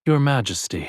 Your Majesty.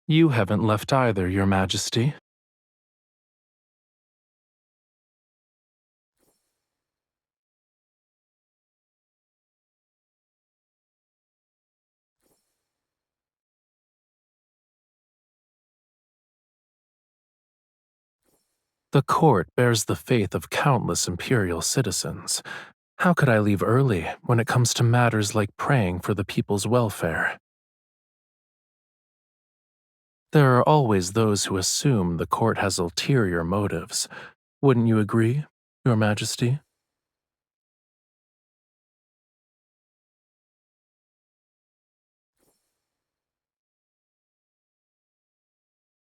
You haven't left either, Your Majesty. The court bears the faith of countless imperial citizens. How could I leave early when it comes to matters like praying for the people's welfare? There are always those who assume the court has ulterior motives. Wouldn't you agree, Your Majesty?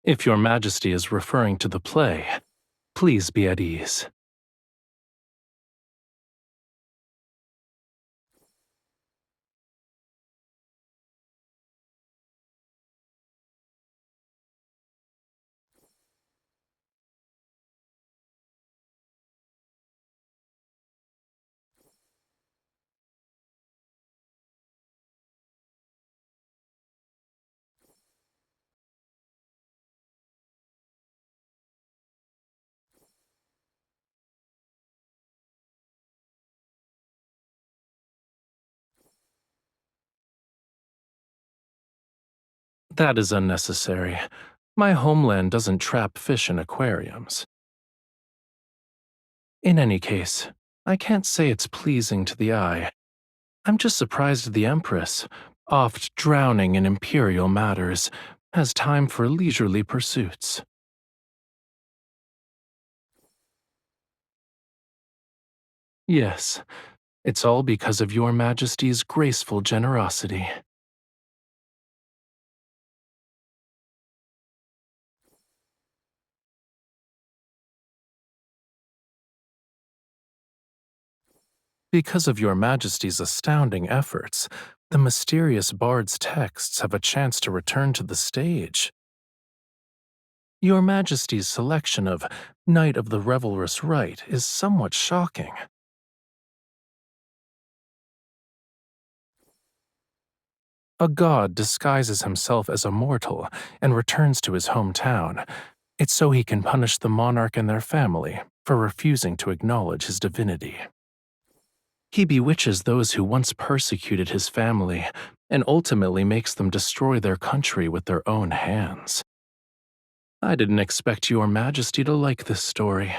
If Your Majesty is referring to the play, please be at ease. That is unnecessary. My homeland doesn't trap fish in aquariums. In any case, I can't say it's pleasing to the eye. I'm just surprised the Empress, oft drowning in imperial matters, has time for leisurely pursuits. Yes, it's all because of Your Majesty's graceful generosity. Because of Your Majesty's astounding efforts, the mysterious bard's texts have a chance to return to the stage. Your Majesty's selection of Knight of the Revelrous Rite is somewhat shocking. A god disguises himself as a mortal and returns to his hometown. It's so he can punish the monarch and their family for refusing to acknowledge his divinity. He bewitches those who once persecuted his family and ultimately makes them destroy their country with their own hands. I didn't expect Your Majesty to like this story.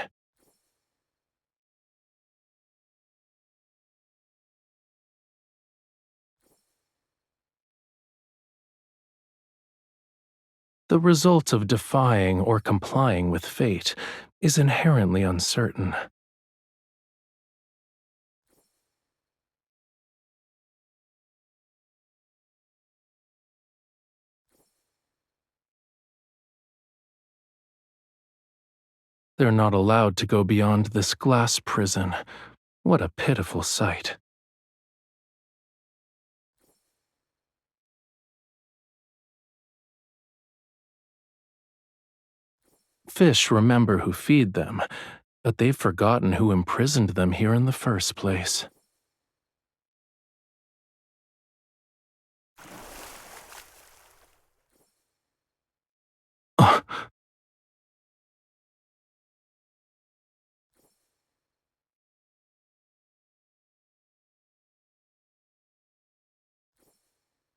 The result of defying or complying with fate is inherently uncertain. They're not allowed to go beyond this glass prison. What a pitiful sight. Fish remember who feed them, but they've forgotten who imprisoned them here in the first place. Ugh.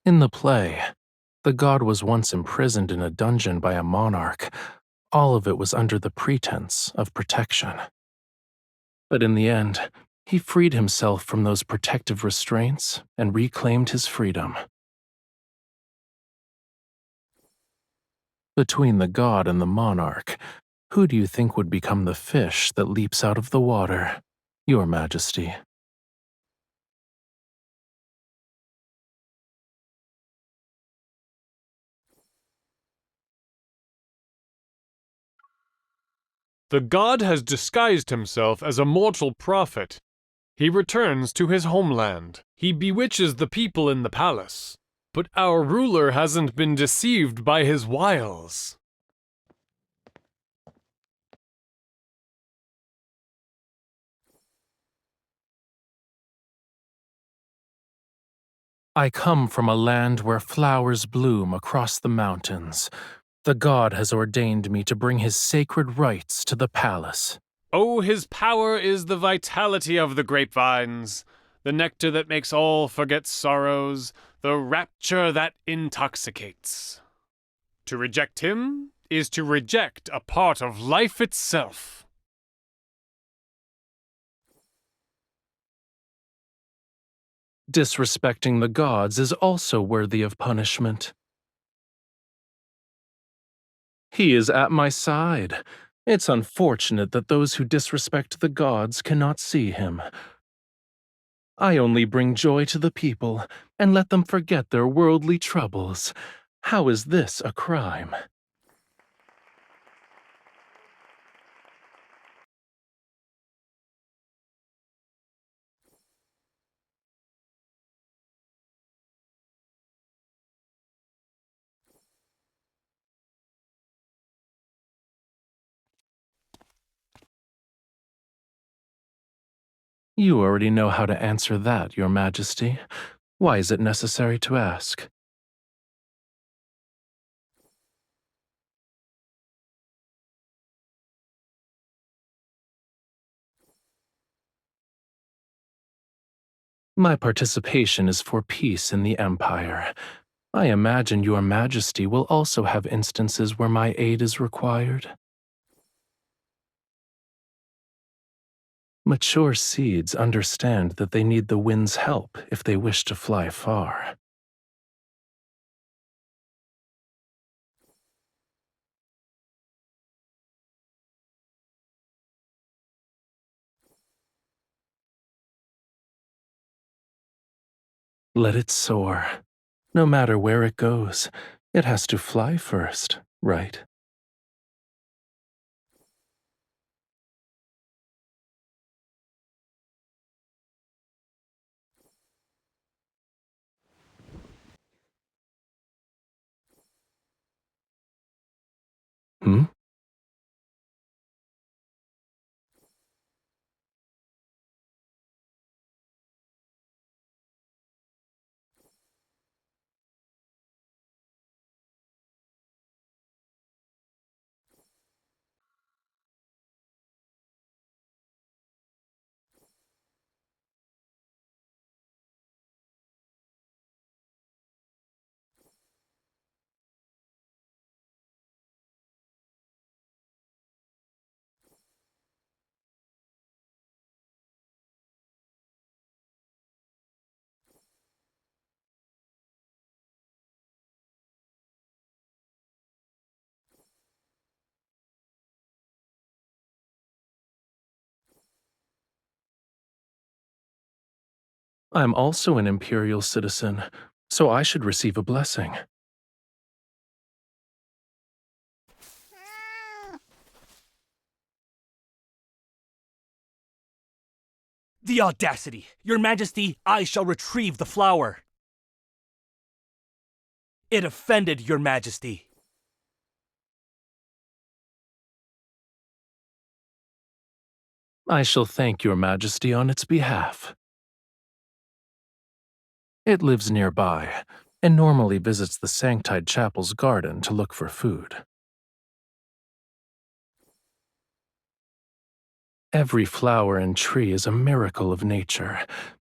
In the play, the god was once imprisoned in a dungeon by a monarch. All of it was under the pretense of protection. But in the end, he freed himself from those protective restraints and reclaimed his freedom. Between the god and the monarch, who do you think would become the fish that leaps out of the water? Your Majesty. The god has disguised himself as a mortal prophet. He returns to his homeland. He bewitches the people in the palace. But our ruler hasn't been deceived by his wiles. I come from a land where flowers bloom across the mountains. The god has ordained me to bring his sacred rites to the palace. Oh, his power is the vitality of the grapevines, the nectar that makes all forget sorrows, the rapture that intoxicates. To reject him is to reject a part of life itself. Disrespecting the gods is also worthy of punishment. He is at my side. It's unfortunate that those who disrespect the gods cannot see him. I only bring joy to the people and let them forget their worldly troubles. How is this a crime? You already know how to answer that, Your Majesty. Why is it necessary to ask? My participation is for peace in the Empire. I imagine Your Majesty will also have instances where my aid is required. Mature seeds understand that they need the wind's help if they wish to fly far. Let it soar. No matter where it goes, it has to fly first, right? Hmm? I'm also an imperial citizen, so I should receive a blessing. The audacity! Your Majesty, I shall retrieve the flower. It offended Your Majesty. I shall thank Your Majesty on its behalf. It lives nearby, and normally visits the Sanctide Chapel's garden to look for food. Every flower and tree is a miracle of nature,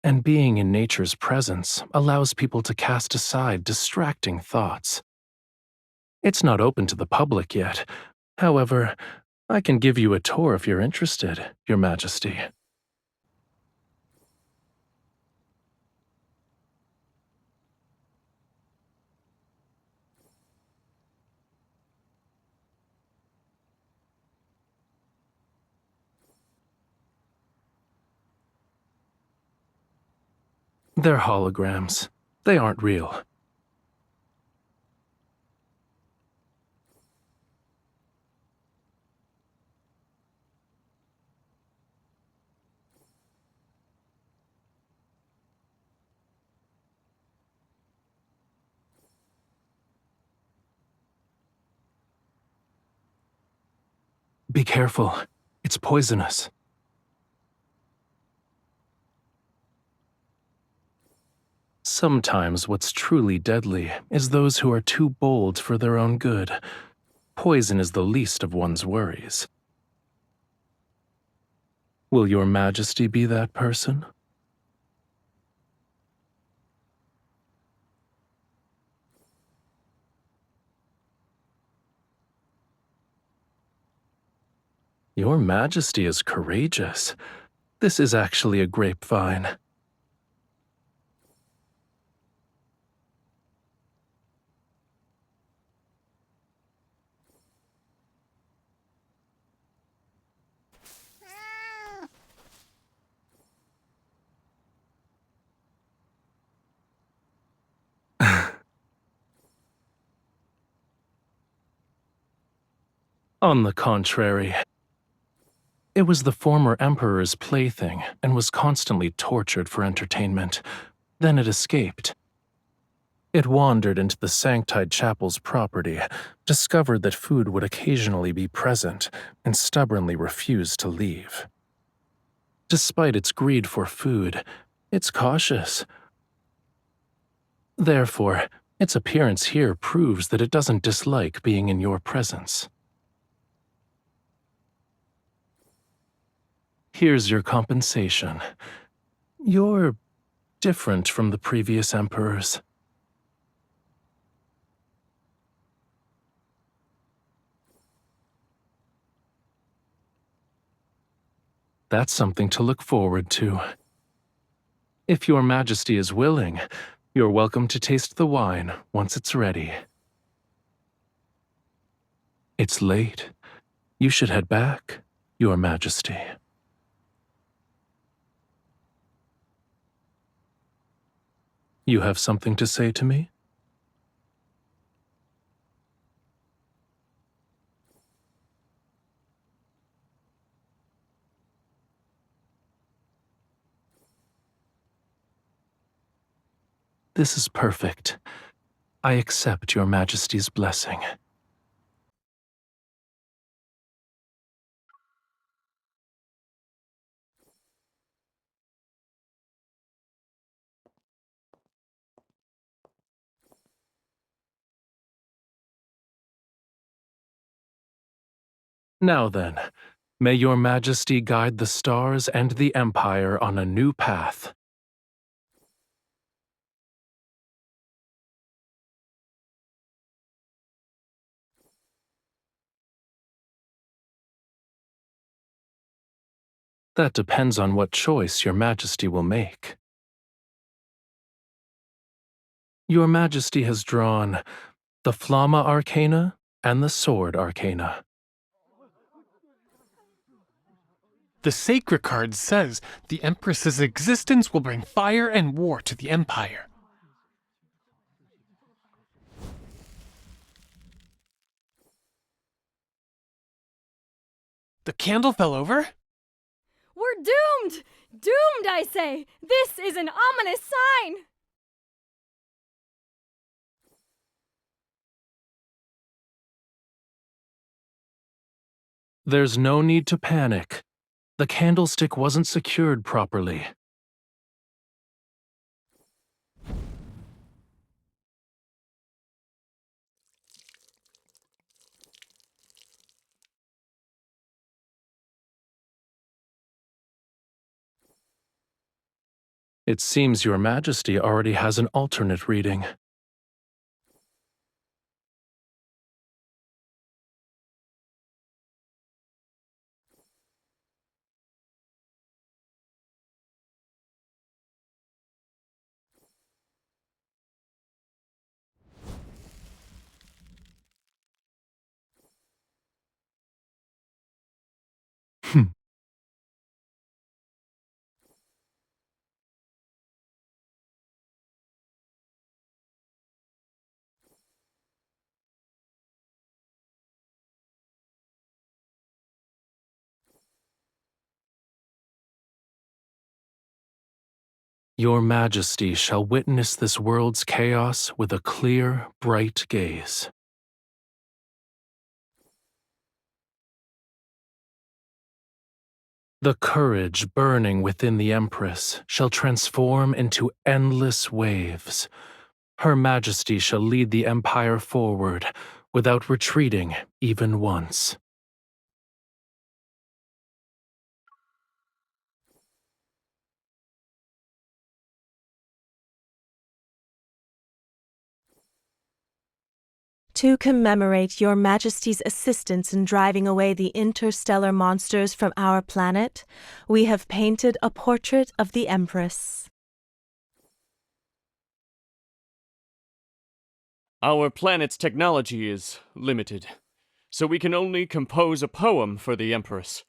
and being in nature's presence allows people to cast aside distracting thoughts. It's not open to the public yet. However, I can give you a tour if you're interested, Your Majesty. They're holograms. They aren't real. Be careful. It's poisonous. Sometimes what's truly deadly is those who are too bold for their own good. Poison is the least of one's worries. Will your Majesty be that person? Your Majesty is courageous. This is actually a grapevine. On the contrary, it was the former emperor's plaything and was constantly tortured for entertainment. Then it escaped. It wandered into the Sanctide Chapel's property, discovered that food would occasionally be present, and stubbornly refused to leave. Despite its greed for food, it's cautious. Therefore, its appearance here proves that it doesn't dislike being in your presence. Here's your compensation. You're different from the previous emperors. That's something to look forward to. If your Majesty is willing, you're welcome to taste the wine once it's ready. It's late. You should head back, Your Majesty. You have something to say to me? This is perfect. I accept Your Majesty's blessing. Now then, may Your Majesty guide the stars and the Empire on a new path. That depends on what choice Your Majesty will make. Your Majesty has drawn the Flamma Arcana and the Sword Arcana. The sacred card says the Empress's existence will bring fire and war to the Empire. The candle fell over? We're doomed! Doomed, I say! This is an ominous sign! There's no need to panic. The candlestick wasn't secured properly. It seems Your Majesty already has an alternate reading. Your Majesty shall witness this world's chaos with a clear, bright gaze. The courage burning within the Empress shall transform into endless waves. Her Majesty shall lead the Empire forward without retreating even once. To commemorate Your Majesty's assistance in driving away the interstellar monsters from our planet, we have painted a portrait of the Empress. Our planet's technology is limited, so we can only compose a poem for the Empress.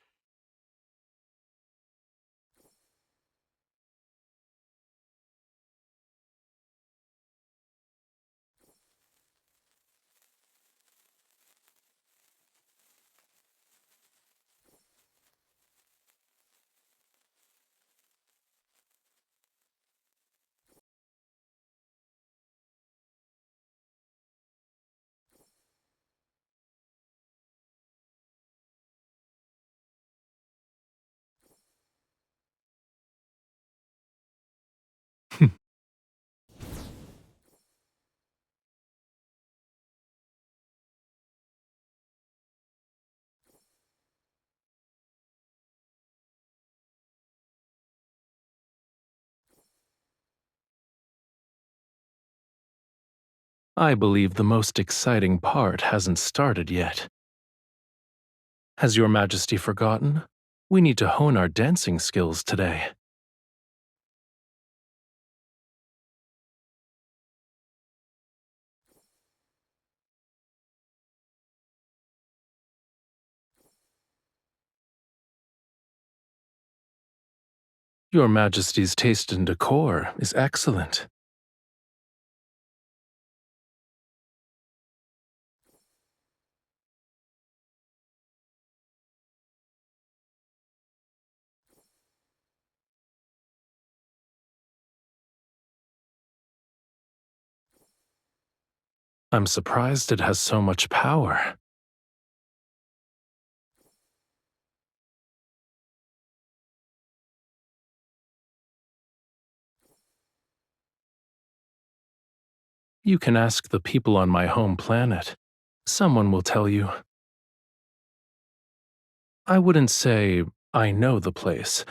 I believe the most exciting part hasn't started yet. Has Your Majesty forgotten? We need to hone our dancing skills today. Your Majesty's taste in decor is excellent. I'm surprised it has so much power. You can ask the people on my home planet. Someone will tell you. I wouldn't say I know the place.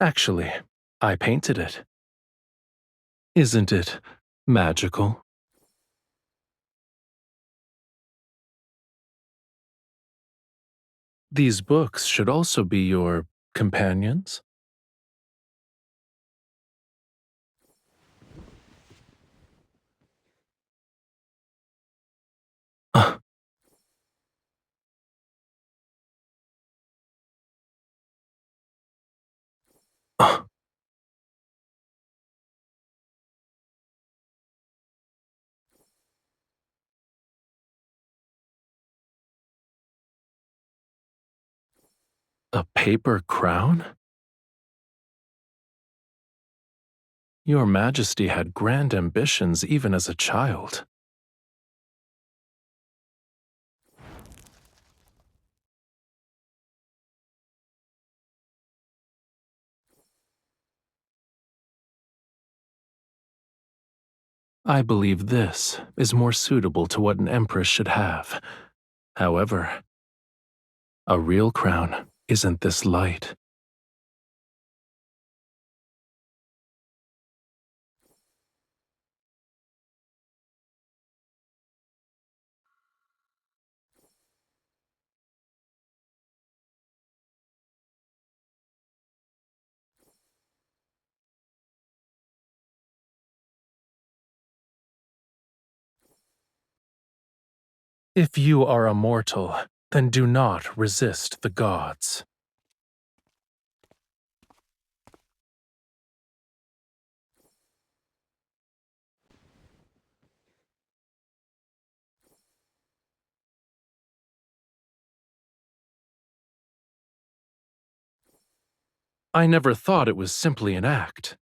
Actually, I painted it. Isn't it magical? These books should also be your companions. Uh, uh, a paper crown? Your Majesty had grand ambitions even as a child. I believe this is more suitable to what an empress should have. However, a real crown isn't this light. If you are a mortal, then do not resist the gods. I never thought it was simply an act.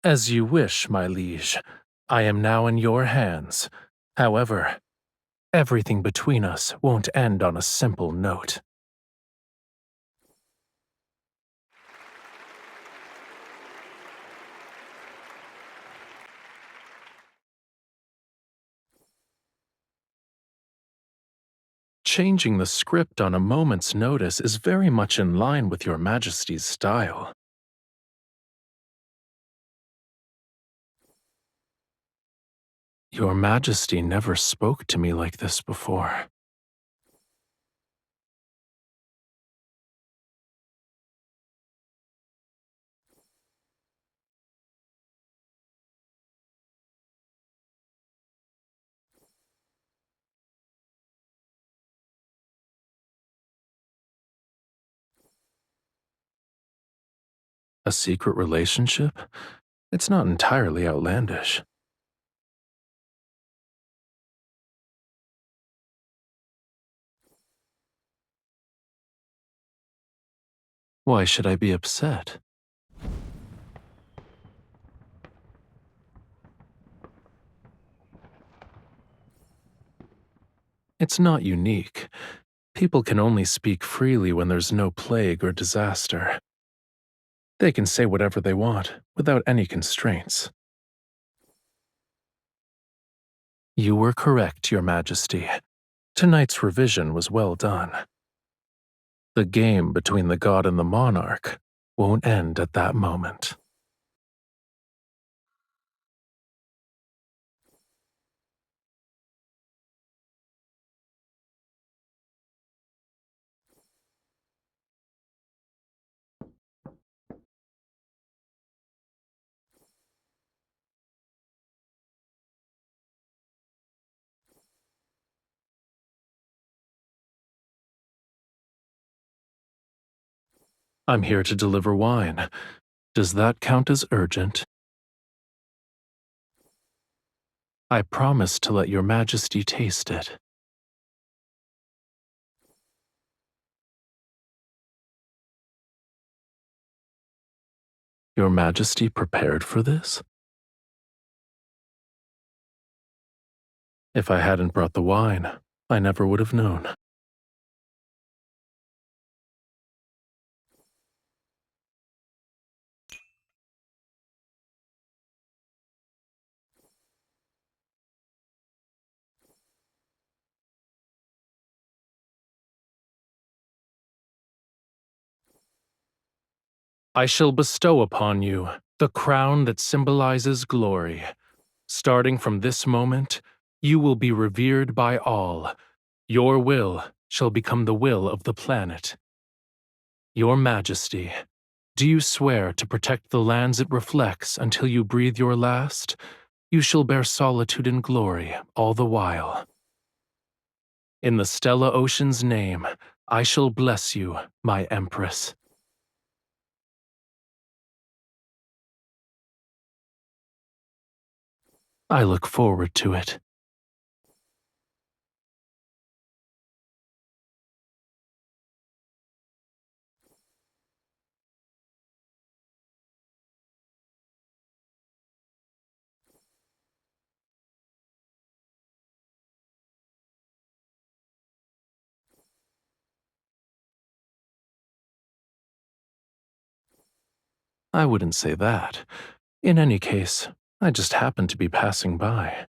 As you wish, my liege. I am now in your hands. However, everything between us won't end on a simple note. Changing the script on a moment's notice is very much in line with your Majesty's style. Your Majesty never spoke to me like this before. A secret relationship? It's not entirely outlandish. Why should I be upset? It's not unique. People can only speak freely when there's no plague or disaster. They can say whatever they want, without any constraints. You were correct, Your Majesty. Tonight's revision was well done. The game between the god and the monarch won't end at that moment. I'm here to deliver wine. Does that count as urgent? I promise to let Your Majesty taste it. Your Majesty prepared for this? If I hadn't brought the wine, I never would have known. I shall bestow upon you the crown that symbolizes glory. Starting from this moment, you will be revered by all. Your will shall become the will of the planet. Your Majesty, do you swear to protect the lands it reflects until you breathe your last? You shall bear solitude and glory all the while. In the Stella Ocean's name, I shall bless you, my Empress. I look forward to it. I wouldn't say that. In any case, I just happened to be passing by.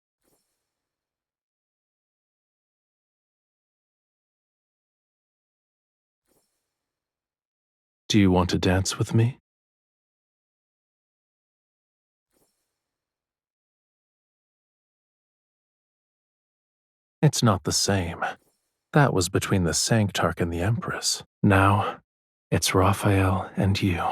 Do you want to dance with me? It's not the same. That was between the Sanctarch and the Empress. Now, it's Raphael and you.